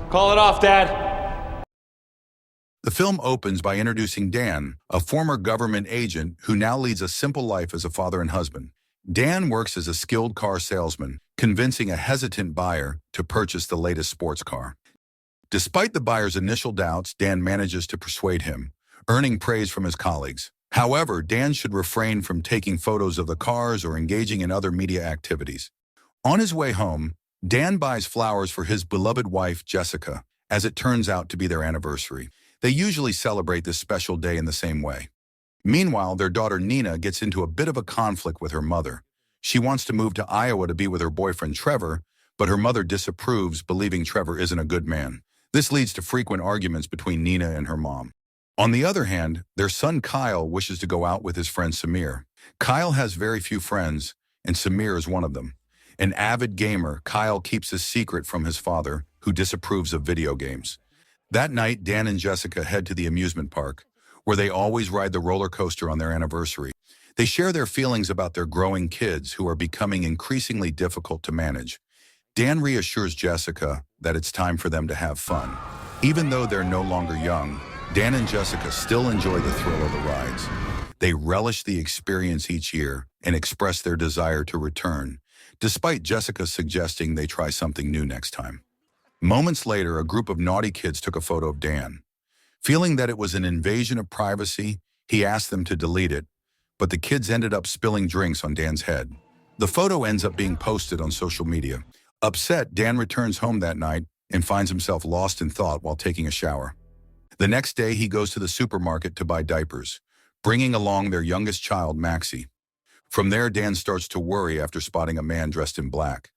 Call it off, Dad. The film opens by introducing Dan, a former government agent who now leads a simple life as a father and husband. Dan works as a skilled car salesman, convincing a hesitant buyer to purchase the latest sports car. Despite the buyer's initial doubts, Dan manages to persuade him, earning praise from his colleagues. However, Dan should refrain from taking photos of the cars or engaging in other media activities. On his way home, Dan buys flowers for his beloved wife, Jessica, as it turns out to be their anniversary. They usually celebrate this special day in the same way. Meanwhile, their daughter Nina gets into a bit of a conflict with her mother. She wants to move to Iowa to be with her boyfriend Trevor, but her mother disapproves, believing Trevor isn't a good man. This leads to frequent arguments between Nina and her mom. On the other hand, their son Kyle wishes to go out with his friend Samir. Kyle has very few friends, and Samir is one of them. An avid gamer, Kyle keeps his secret from his father, who disapproves of video games. That night, Dan and Jessica head to the amusement park, where they always ride the roller coaster on their anniversary. They share their feelings about their growing kids who are becoming increasingly difficult to manage. Dan reassures Jessica that it's time for them to have fun. Even though they're no longer young, Dan and Jessica still enjoy the thrill of the rides. They relish the experience each year and express their desire to return, despite Jessica suggesting they try something new next time. Moments later, a group of naughty kids took a photo of Dan. Feeling that it was an invasion of privacy, he asked them to delete it, but the kids ended up spilling drinks on Dan's head. The photo ends up being posted on social media. Upset, Dan returns home that night and finds himself lost in thought while taking a shower. The next day, he goes to the supermarket to buy diapers, bringing along their youngest child, Maxie. From there, Dan starts to worry after spotting a man dressed in black.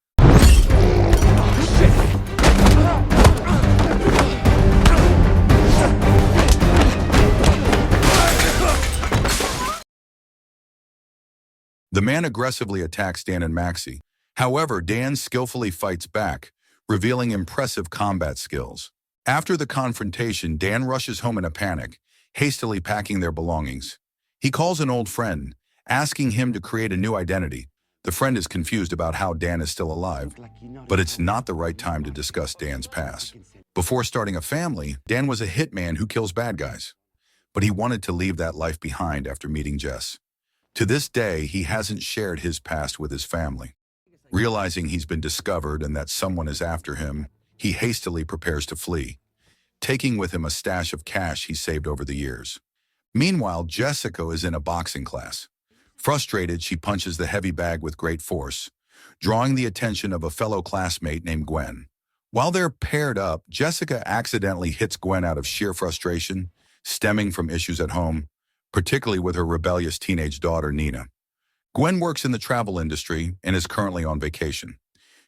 The man aggressively attacks Dan and Maxie. However, Dan skillfully fights back, revealing impressive combat skills. After the confrontation, Dan rushes home in a panic, hastily packing their belongings. He calls an old friend, asking him to create a new identity. The friend is confused about how Dan is still alive, but it's not the right time to discuss Dan's past. Before starting a family, Dan was a hitman who kills bad guys, but he wanted to leave that life behind after meeting Jess. To this day, he hasn't shared his past with his family. Realizing he's been discovered and that someone is after him, he hastily prepares to flee, taking with him a stash of cash he saved over the years. Meanwhile, Jessica is in a boxing class. Frustrated, she punches the heavy bag with great force, drawing the attention of a fellow classmate named Gwen. While they're paired up, Jessica accidentally hits Gwen out of sheer frustration, stemming from issues at home, particularly with her rebellious teenage daughter, Nina. Gwen works in the travel industry and is currently on vacation.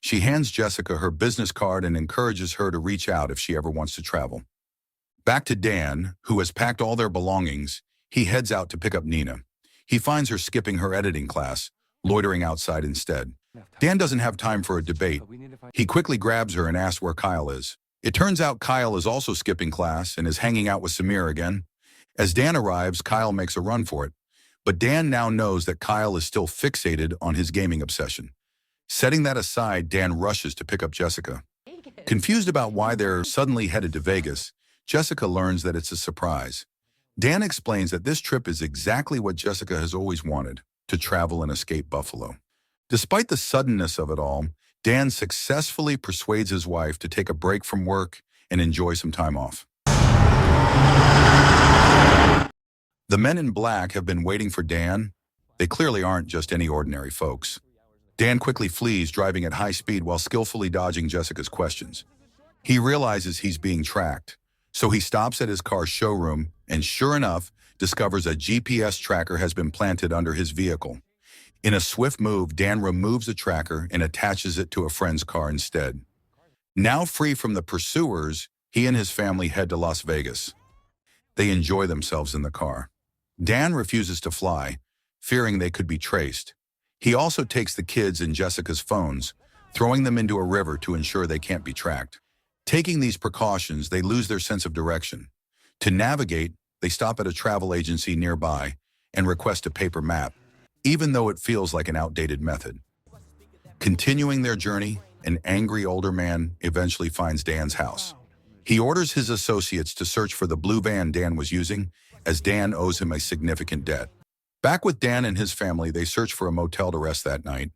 She hands Jessica her business card and encourages her to reach out if she ever wants to travel. Back to Dan, who has packed all their belongings, he heads out to pick up Nina. He finds her skipping her editing class, loitering outside instead. Dan doesn't have time for a debate. He quickly grabs her and asks where Kyle is. It turns out Kyle is also skipping class and is hanging out with Samir again. As Dan arrives, Kyle makes a run for it. But Dan now knows that Kyle is still fixated on his gaming obsession. Setting that aside, Dan rushes to pick up Jessica. Confused about why they're suddenly headed to Vegas, Jessica learns that it's a surprise. Dan explains that this trip is exactly what Jessica has always wanted, to travel and escape Buffalo. Despite the suddenness of it all, Dan successfully persuades his wife to take a break from work and enjoy some time off. The men in black have been waiting for Dan. They clearly aren't just any ordinary folks. Dan quickly flees, driving at high speed while skillfully dodging Jessica's questions. He realizes he's being tracked, so he stops at his car's showroom and, sure enough, discovers a GPS tracker has been planted under his vehicle. In a swift move, Dan removes the tracker and attaches it to a friend's car instead. Now free from the pursuers, he and his family head to Las Vegas. They enjoy themselves in the car. Dan refuses to fly, fearing they could be traced. He also takes the kids and Jessica's phones, throwing them into a river to ensure they can't be tracked. Taking these precautions, they lose their sense of direction. To navigate, they stop at a travel agency nearby and request a paper map, even though it feels like an outdated method. Continuing their journey, an angry older man eventually finds Dan's house. He orders his associates to search for the blue van Dan was using, as Dan owes him a significant debt. Back with Dan and his family, they search for a motel to rest that night.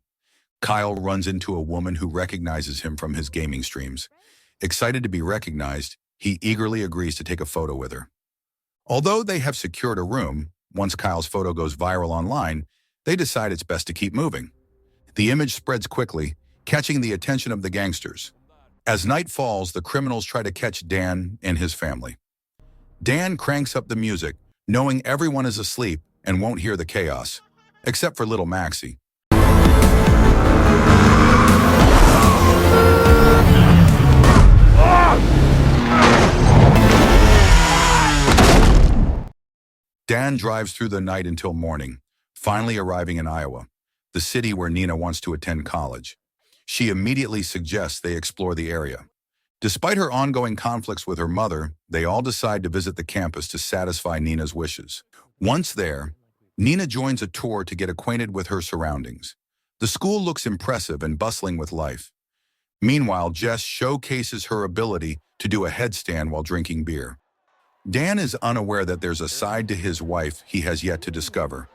Kyle runs into a woman who recognizes him from his gaming streams. Excited to be recognized, he eagerly agrees to take a photo with her. Although they have secured a room, once Kyle's photo goes viral online, they decide it's best to keep moving. The image spreads quickly, catching the attention of the gangsters. As night falls, the criminals try to catch Dan and his family. Dan cranks up the music, knowing everyone is asleep and won't hear the chaos, except for little Maxie. Dan drives through the night until morning, finally arriving in Iowa, the city where Nina wants to attend college. She immediately suggests they explore the area. Despite her ongoing conflicts with her mother, they all decide to visit the campus to satisfy Nina's wishes. Once there, Nina joins a tour to get acquainted with her surroundings. The school looks impressive and bustling with life. Meanwhile, Jess showcases her ability to do a headstand while drinking beer. Dan is unaware that there's a side to his wife he has yet to discover.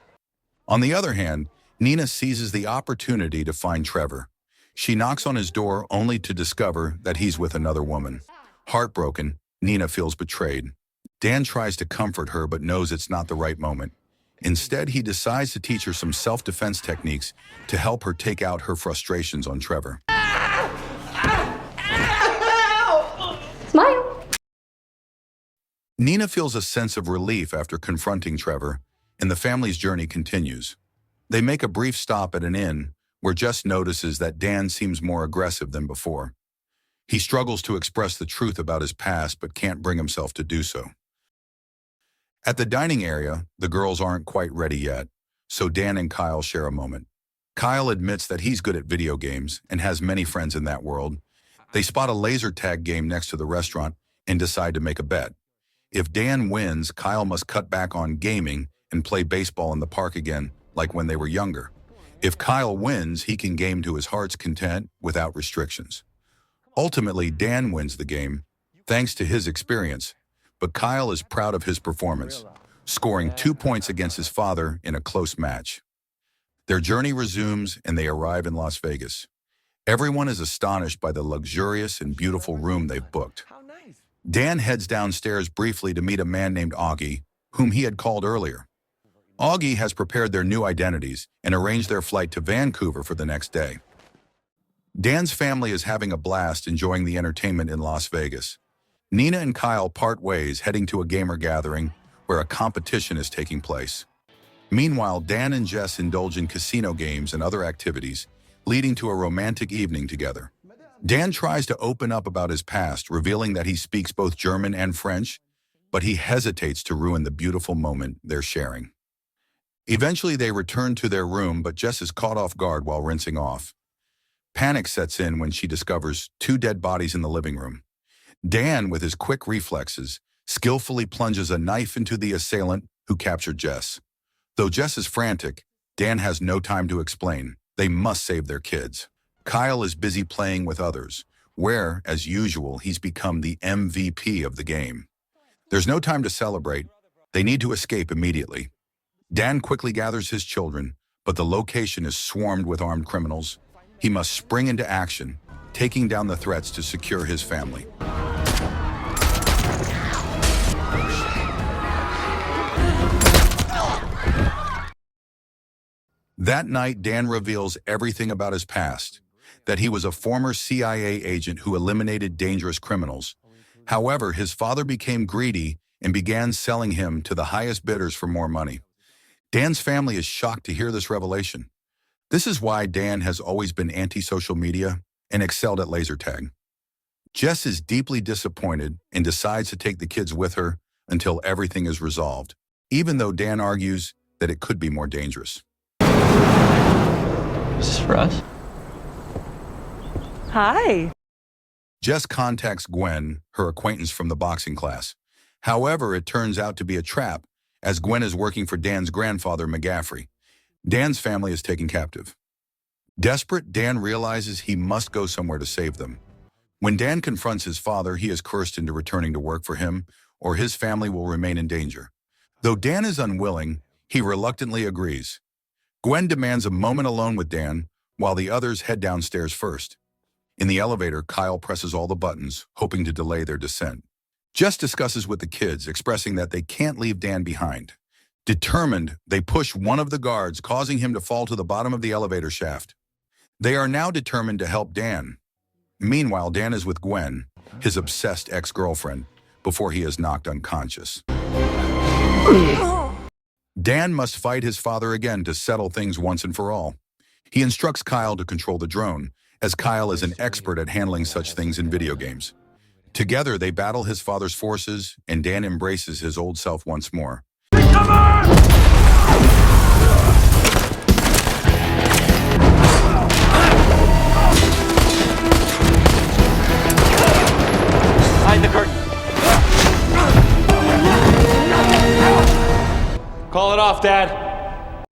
On the other hand, Nina seizes the opportunity to find Trevor. She knocks on his door only to discover that he's with another woman. Heartbroken, Nina feels betrayed. Dan tries to comfort her but knows it's not the right moment. Instead, he decides to teach her some self-defense techniques to help her take out her frustrations on Trevor. Smile. Nina feels a sense of relief after confronting Trevor, and the family's journey continues. They make a brief stop at an inn, where Jess notices that Dan seems more aggressive than before. He struggles to express the truth about his past but can't bring himself to do so. At the dining area, the girls aren't quite ready yet, so Dan and Kyle share a moment. Kyle admits that he's good at video games and has many friends in that world. They spot a laser tag game next to the restaurant and decide to make a bet. If Dan wins, Kyle must cut back on gaming and play baseball in the park again, like when they were younger. If Kyle wins, he can game to his heart's content without restrictions. Ultimately, Dan wins the game, thanks to his experience, but Kyle is proud of his performance, scoring 2 points against his father in a close match. Their journey resumes and they arrive in Las Vegas. Everyone is astonished by the luxurious and beautiful room they've booked. Dan heads downstairs briefly to meet a man named Augie, whom he had called earlier. Augie has prepared their new identities and arranged their flight to Vancouver for the next day. Dan's family is having a blast enjoying the entertainment in Las Vegas. Nina and Kyle part ways heading to a gamer gathering where a competition is taking place. Meanwhile, Dan and Jess indulge in casino games and other activities, leading to a romantic evening together. Dan tries to open up about his past, revealing that he speaks both German and French, but he hesitates to ruin the beautiful moment they're sharing. Eventually, they return to their room, but Jess is caught off guard while rinsing off. Panic sets in when she discovers 2 dead bodies in the living room. Dan, with his quick reflexes, skillfully plunges a knife into the assailant who captured Jess. Though Jess is frantic, Dan has no time to explain. They must save their kids. Kyle is busy playing with others, where, as usual, he's become the MVP of the game. There's no time to celebrate. They need to escape immediately. Dan quickly gathers his children, but the location is swarmed with armed criminals. He must spring into action, taking down the threats to secure his family. That night, Dan reveals everything about his past, that he was a former CIA agent who eliminated dangerous criminals. However, his father became greedy and began selling him to the highest bidders for more money. Dan's family is shocked to hear this revelation. This is why Dan has always been anti-social media and excelled at laser tag. Jess is deeply disappointed and decides to take the kids with her until everything is resolved, even though Dan argues that it could be more dangerous. Is this for us? Hi. Jess contacts Gwen, her acquaintance from the boxing class. However, it turns out to be a trap, as Gwen is working for Dan's grandfather, McGaffrey. Dan's family is taken captive. Desperate, Dan realizes he must go somewhere to save them. When Dan confronts his father, he is coerced into returning to work for him, or his family will remain in danger. Though Dan is unwilling, he reluctantly agrees. Gwen demands a moment alone with Dan, while the others head downstairs first. In the elevator, Kyle presses all the buttons, hoping to delay their descent. Jess discusses with the kids, expressing that they can't leave Dan behind. Determined, they push one of the guards, causing him to fall to the bottom of the elevator shaft. They are now determined to help Dan. Meanwhile, Dan is with Gwen, his obsessed ex-girlfriend, before he is knocked unconscious. Dan must fight his father again to settle things once and for all. He instructs Kyle to control the drone, as Kyle is an expert at handling such things in video games. Together, they battle his father's forces, and Dan embraces his old self once more. Come on! Behind the curtain. Call it off, Dad.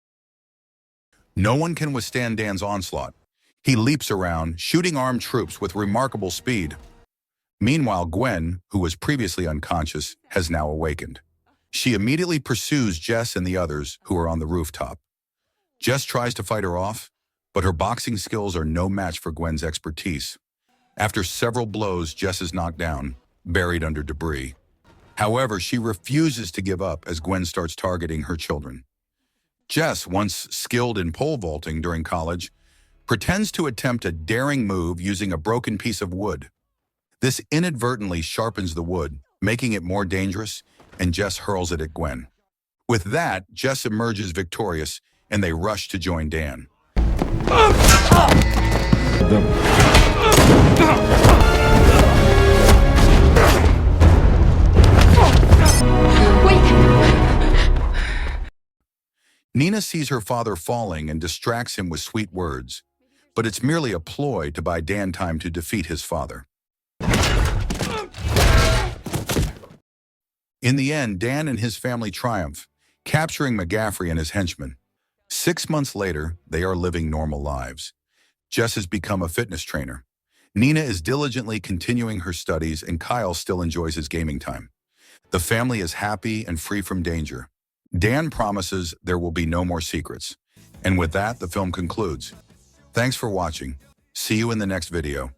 No one can withstand Dan's onslaught. He leaps around, shooting armed troops with remarkable speed. Meanwhile, Gwen, who was previously unconscious, has now awakened. She immediately pursues Jess and the others who are on the rooftop. Jess tries to fight her off, but her boxing skills are no match for Gwen's expertise. After several blows, Jess is knocked down, buried under debris. However, she refuses to give up as Gwen starts targeting her children. Jess, once skilled in pole vaulting during college, pretends to attempt a daring move using a broken piece of wood. This inadvertently sharpens the wood, making it more dangerous, and Jess hurls it at Gwen. With that, Jess emerges victorious, and they rush to join Dan. Nina sees her father falling and distracts him with sweet words, but it's merely a ploy to buy Dan time to defeat his father. In the end, Dan and his family triumph, capturing McGaffrey and his henchmen. 6 months later, they are living normal lives. Jess has become a fitness trainer. Nina is diligently continuing her studies, and Kyle still enjoys his gaming time. The family is happy and free from danger. Dan promises there will be no more secrets. And with that, the film concludes. Thanks for watching. See you in the next video.